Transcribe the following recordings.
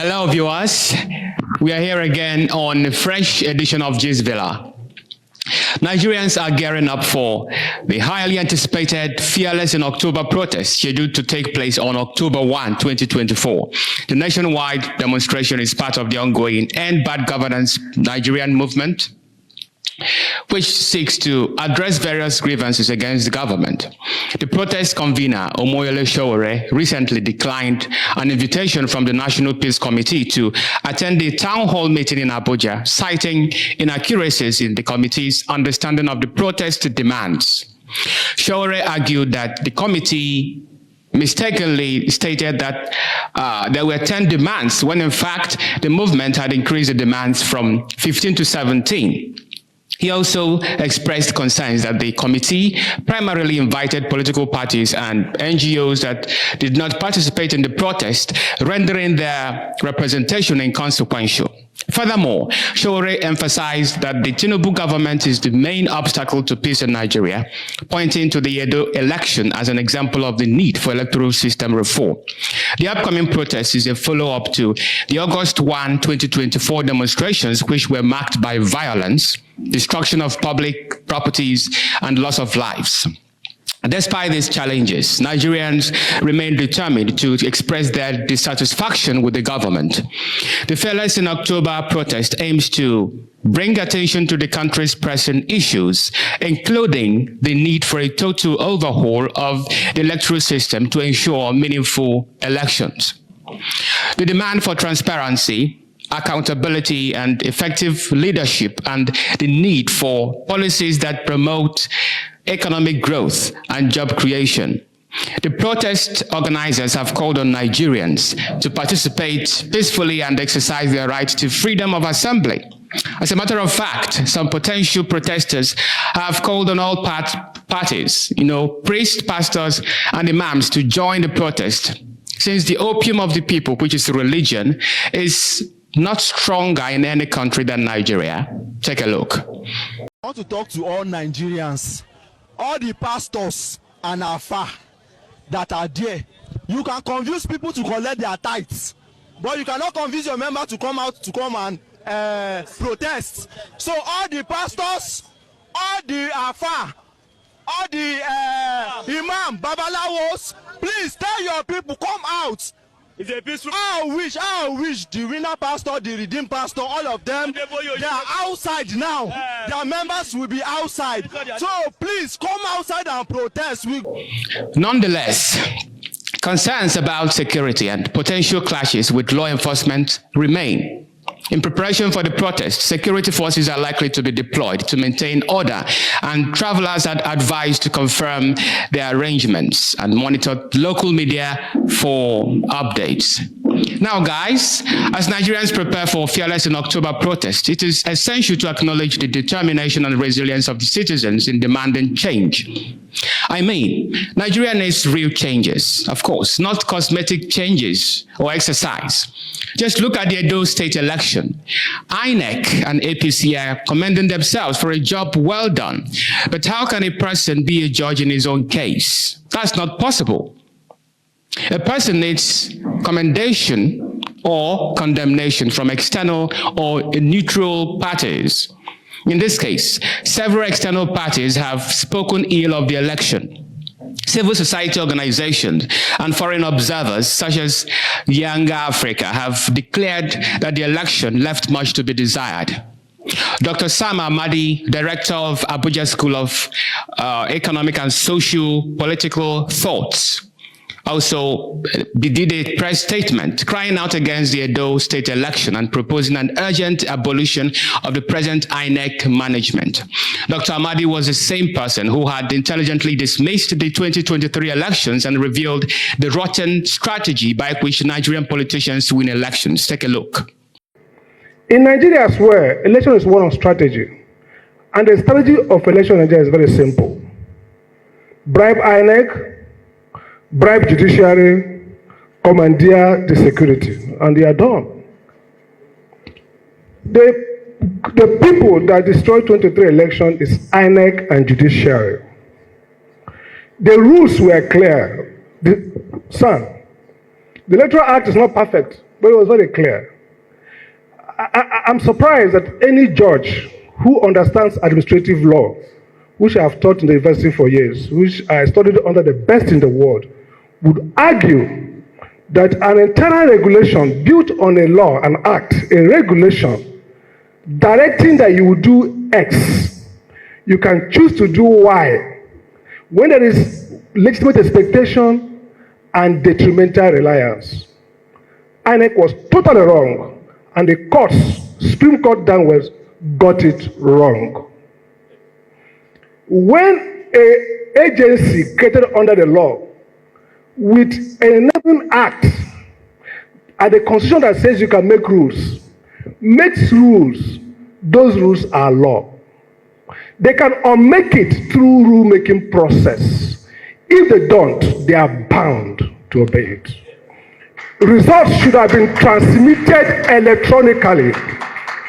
Hello, viewers. We are here again on a fresh edition of G's Villa. Nigerians are gearing up for the highly anticipated Fearless in October protest scheduled to take place on October 1, 2024. The nationwide demonstration is part of the ongoing End Bad Governance Nigerian movement, which seeks to address various grievances against the government. The protest convener, Omoyele Sowore, recently declined an invitation from the National Peace Committee to attend the town hall meeting in Abuja, citing inaccuracies in the committee's understanding of the protest demands. Sowore argued that the committee mistakenly stated that there were 10 demands, when in fact the movement had increased the demands from 15 to 17. He also expressed concerns that the committee primarily invited political parties and NGOs that did not participate in the protest, rendering their representation inconsequential. Furthermore, Sowore emphasized that the Tinubu government is the main obstacle to peace in Nigeria, pointing to the Edo election as an example of the need for electoral system reform. The upcoming protest is a follow-up to the August 1, 2024 demonstrations, which were marked by violence, destruction of public properties, and loss of lives. Despite these challenges, Nigerians remain determined to express their dissatisfaction with the government. The Fearless in October protest aims to bring attention to the country's pressing issues, including the need for a total overhaul of the electoral system to ensure meaningful elections. The demand for transparency, accountability, and effective leadership, and the need for policies that promote economic growth and job creation. The protest organizers have called on Nigerians to participate peacefully and exercise their right to freedom of assembly. As a matter of fact, some potential protesters have called on all parties, priests, pastors, and imams to join the protest, since the opium of the people, which is religion, is not stronger in any country than Nigeria. Take a look. I want to talk to all Nigerians, all the pastors and Alpha that are there. You can convince people to collect their tithes, but you cannot convince your member to come out to come and protest. So all the pastors, all the Alpha, all the Imam, Babalawos, please tell your people, come out. It's a peaceful. I wish the winner pastor, the redeemed pastor, all of them, they are outside now. Their members will be outside. So please come outside and protest. Nonetheless, concerns about security and potential clashes with law enforcement remain. In preparation for the protest, security forces are likely to be deployed to maintain order, and travelers are advised to confirm their arrangements and monitor local media for updates. Now, guys, as Nigerians prepare for Fearless in October protest, it is essential to acknowledge the determination and resilience of the citizens in demanding change. I mean, Nigeria needs real changes, of course, not cosmetic changes or exercise. Just look at the Edo state election. INEC and APC are commending themselves for a job well done. But how can a person be a judge in his own case? That's not possible. A person needs commendation or condemnation from external or neutral parties. In this case, several external parties have spoken ill of the election. Civil society organizations and foreign observers, such as Young Africa, have declared that the election left much to be desired. Dr. Sam Ahmadi, director of Abuja School of Economic and Socio-Political Thoughts, also did a press statement crying out against the Edo state election and proposing an urgent abolition of the present INEC management. Dr. Ahmadi was the same person who had intelligently dismissed the 2023 elections and revealed the rotten strategy by which Nigerian politicians win elections. Take a look. In Nigeria as well, election is one of strategy. And the strategy of election in Nigeria is very simple. Bribe INEC, bribe judiciary, commandeer the security, and they are done. The people that destroyed 23 election is INEC and judiciary. The rules were clear. The Electoral Act is not perfect. but it was very clear. I'm surprised that any judge who understands administrative law, which I have taught in the university for years, which I studied under the best in the world, would argue that an internal regulation built on a law, an act, a regulation, directing that you will do X, you can choose to do Y, when there is legitimate expectation and detrimental reliance. INEC was totally wrong, and the courts, Supreme Court downwards, got it wrong. When an agency created under the law with an enabling act and the constitution that says you can make rules, makes rules, those rules are law. They can unmake it through rulemaking process. If they don't, they are bound to obey it. Results should have been transmitted electronically.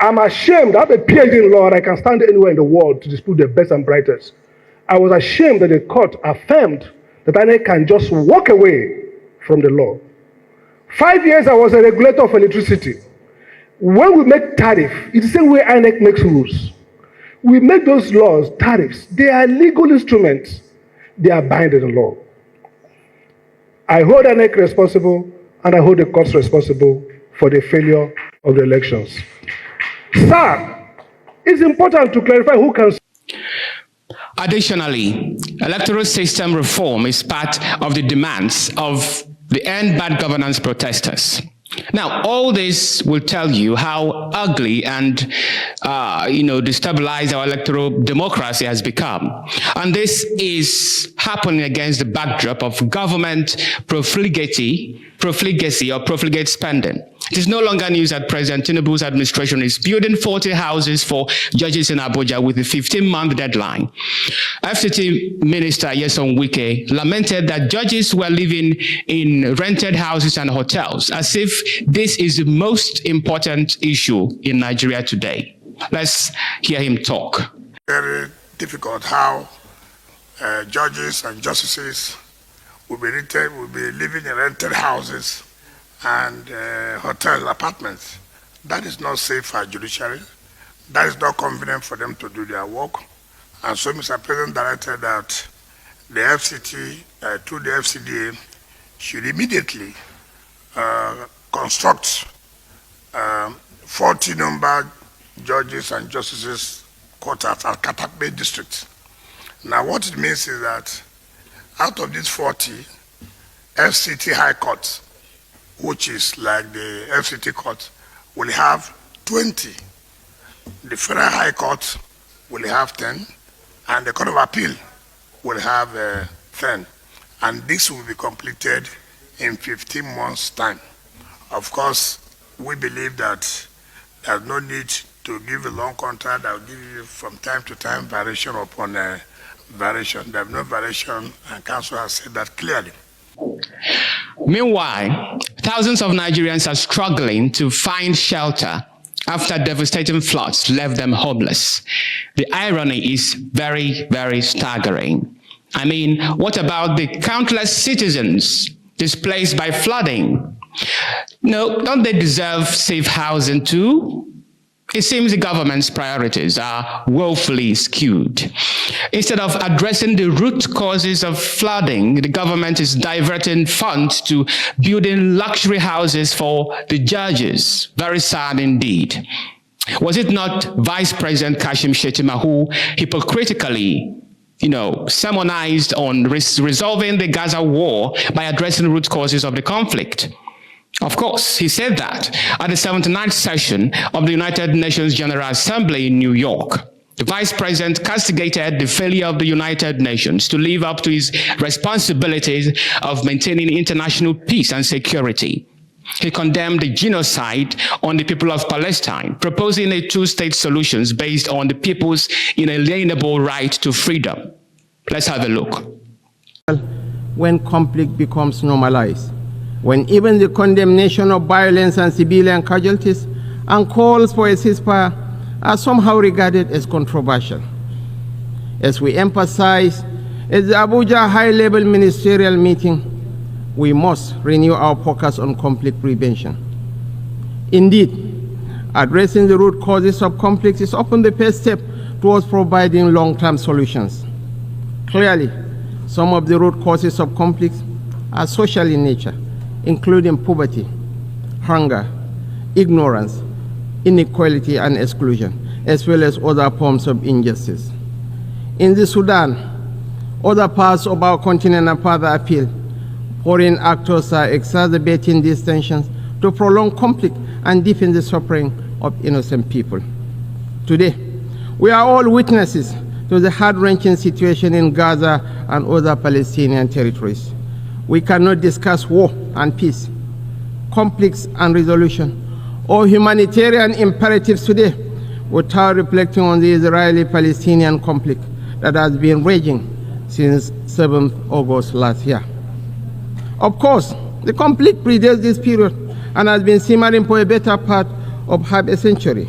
I'm ashamed. I have a PhD in law and I can stand anywhere in the world to dispute the best and brightest. I was ashamed that the court affirmed that INEC can just walk away from the law. 5 years I was a regulator of electricity. When we make tariff, it's the same way INEC makes rules. We make those laws, tariffs. They are legal instruments. They are binding in law. I hold INEC responsible and I hold the courts responsible for the failure of the elections. Sir, it's important to clarify who can. Additionally, electoral system reform is part of the demands of the End Bad Governance protesters. Now, all this will tell you how ugly and, destabilized our electoral democracy has become. And this is happening against the backdrop of government profligacy or profligate spending. It is no longer news that President Tinubu's administration is building 40 houses for judges in Abuja with a 15-month deadline. FCT Minister Nyesom Wike lamented that judges were living in rented houses and hotels, as if this is the most important issue in Nigeria today. Let's hear him talk. Very difficult how judges and justices will be living in rented houses and hotel apartments. That is not safe for judiciary. That is not convenient for them to do their work. And so Mr. President directed that the FCT, through the FCDA, should immediately construct 40 number judges and justices quarters at Katakbe district. Now what it means is that out of these 40, FCT High Court, which is like the FCT Court, will have 20. The Federal High Court will have 10, and the Court of Appeal will have 10. And this will be completed in 15 months' time. Of course, we believe that there's no need to give a long contract that will give you from time to time variation upon variation. There's no variation, and Council has said that clearly. Meanwhile, thousands of Nigerians are struggling to find shelter after devastating floods left them homeless. The irony is very, very staggering. I mean, what about the countless citizens displaced by flooding? No, don't they deserve safe housing too? It seems the government's priorities are woefully skewed. Instead of addressing the root causes of flooding, the government is diverting funds to building luxury houses for the judges. Very sad indeed. Was it not Vice President Kashim Shettima who hypocritically sermonized on resolving the Gaza war by addressing the root causes of the conflict? Of course, he said that at the 79th session of the United Nations General Assembly in New York. The Vice President castigated the failure of the United Nations to live up to its responsibilities of maintaining international peace and security. He condemned the genocide on the people of Palestine, proposing a two-state solution based on the people's inalienable right to freedom. Let's have a look. When conflict becomes normalized, when even the condemnation of violence and civilian casualties and calls for a ceasefire are somehow regarded as controversial. As we emphasize at the Abuja high-level ministerial meeting, we must renew our focus on conflict prevention. Indeed, addressing the root causes of conflict is often the first step towards providing long-term solutions. Clearly, some of the root causes of conflict are social in nature, including poverty, hunger, ignorance, inequality, and exclusion, as well as other forms of injustice. In the Sudan, other parts of our continent and further afield, foreign actors are exacerbating these tensions to prolong conflict and deepen the suffering of innocent people. Today, we are all witnesses to the heart-wrenching situation in Gaza and other Palestinian territories. We cannot discuss war and peace, conflicts and resolution, or humanitarian imperatives today without reflecting on the Israeli-Palestinian conflict that has been raging since 7th August last year. Of course, the conflict predates this period and has been simmering for a better part of half a century.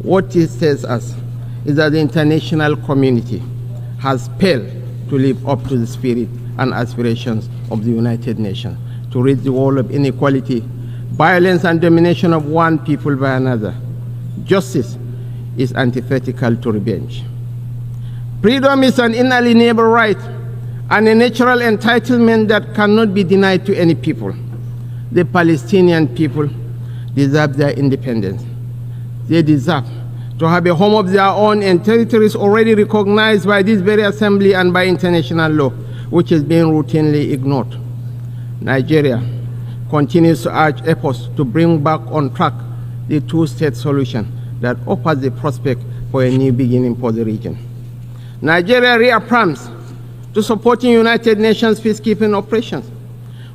What it tells us is that the international community has failed to live up to the spirit and aspirations of the United Nations to rid the world of inequality, violence, and domination of one people by another. Justice is antithetical to revenge. Freedom is an inalienable right and a natural entitlement that cannot be denied to any people. The Palestinian people deserve their independence. They deserve to have a home of their own in territories already recognized by this very assembly and by international law, which is being routinely ignored. Nigeria continues to urge efforts to bring back on track the two-state solution that offers the prospect for a new beginning for the region. Nigeria reaffirms to supporting United Nations peacekeeping operations.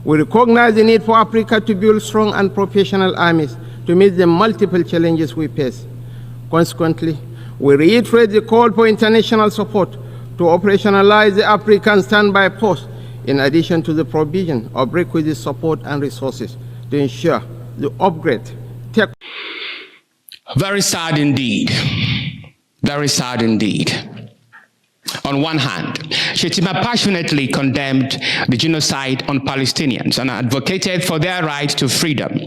We recognize the need for Africa to build strong and professional armies to meet the multiple challenges we face. Consequently, we reiterate the call for international support to operationalize the African standby force, in addition to the provision of requisite support and resources to ensure the upgrade. Very sad indeed. Very sad indeed. On one hand, Shetima passionately condemned the genocide on Palestinians and advocated for their right to freedom.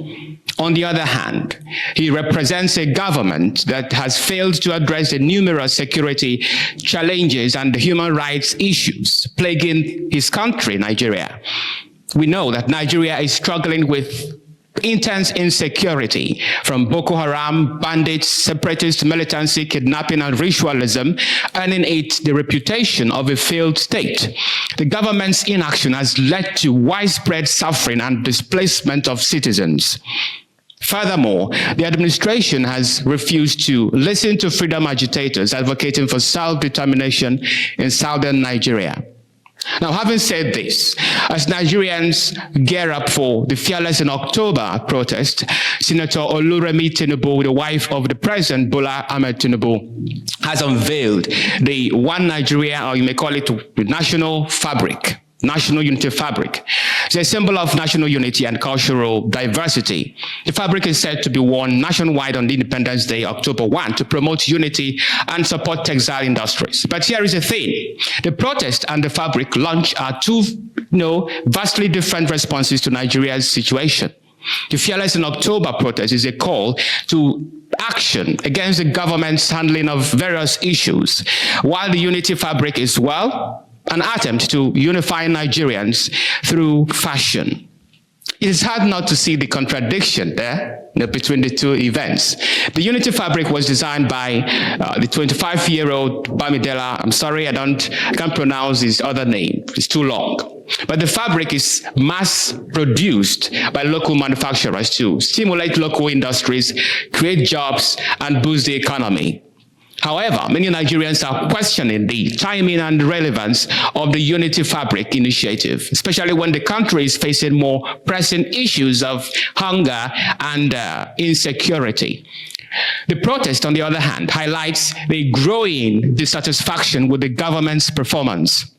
On the other hand, he represents a government that has failed to address the numerous security challenges and human rights issues plaguing his country, Nigeria. We know that Nigeria is struggling with intense insecurity from Boko Haram, bandits, separatist militancy, kidnapping, and ritualism, earning it the reputation of a failed state. The government's inaction has led to widespread suffering and displacement of citizens. Furthermore, the administration has refused to listen to freedom agitators advocating for self-determination in southern Nigeria. Now, having said this, as Nigerians gear up for the Fearless in October protest, Senator Oluremi Tinubu, the wife of the President Bola Ahmed Tinubu, has unveiled the One Nigeria, or you may call it the national fabric, national unity fabric. It's a symbol of national unity and cultural diversity. The fabric is said to be worn nationwide on Independence Day, October 1, to promote unity and support textile industries. But here is the thing. The protest and the fabric launch are two vastly different responses to Nigeria's situation. The Fearless in October protest is a call to action against the government's handling of various issues, while the unity fabric is, well, an attempt to unify Nigerians through fashion. It is hard not to see the contradiction there between the two events. The unity fabric was designed by the 25-year-old Bamidele. I'm sorry, I can't pronounce his other name. It's too long. But the fabric is mass-produced by local manufacturers to stimulate local industries, create jobs, and boost the economy. However, many Nigerians are questioning the timing and relevance of the Unity Fabric initiative, especially when the country is facing more pressing issues of hunger and insecurity. The protest, on the other hand, highlights the growing dissatisfaction with the government's performance.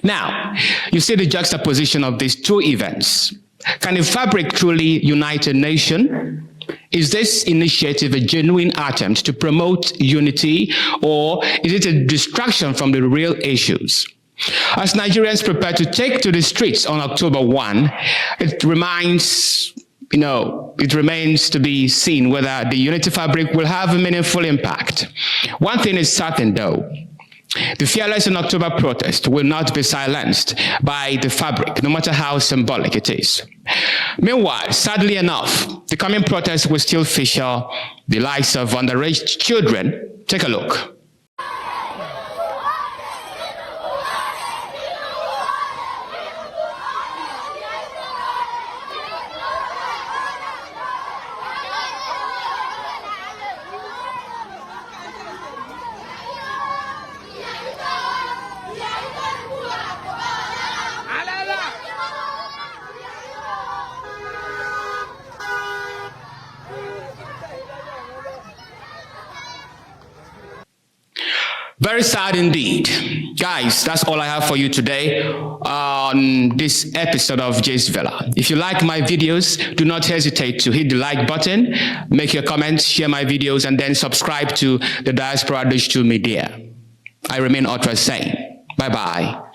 Now, you see the juxtaposition of these two events. Can the fabric truly unite a nation? Is this initiative a genuine attempt to promote unity, or is it a distraction from the real issues? As Nigerians prepare to take to the streets on October 1, it remains it remains to be seen whether the unity fabric will have a meaningful impact. One thing is certain, though. The Fearless in October protest will not be silenced by the fabric, no matter how symbolic it is. Meanwhile, sadly enough, the coming protest will still feature the likes of underage children. Take a look. Very sad indeed. Guys, that's all I have for you today on this episode of Jay's Villa. If you like my videos, do not hesitate to hit the like button, make your comments, share my videos, and then subscribe to the Diaspora Digital Media. I remain Ultra Sane. Bye-bye.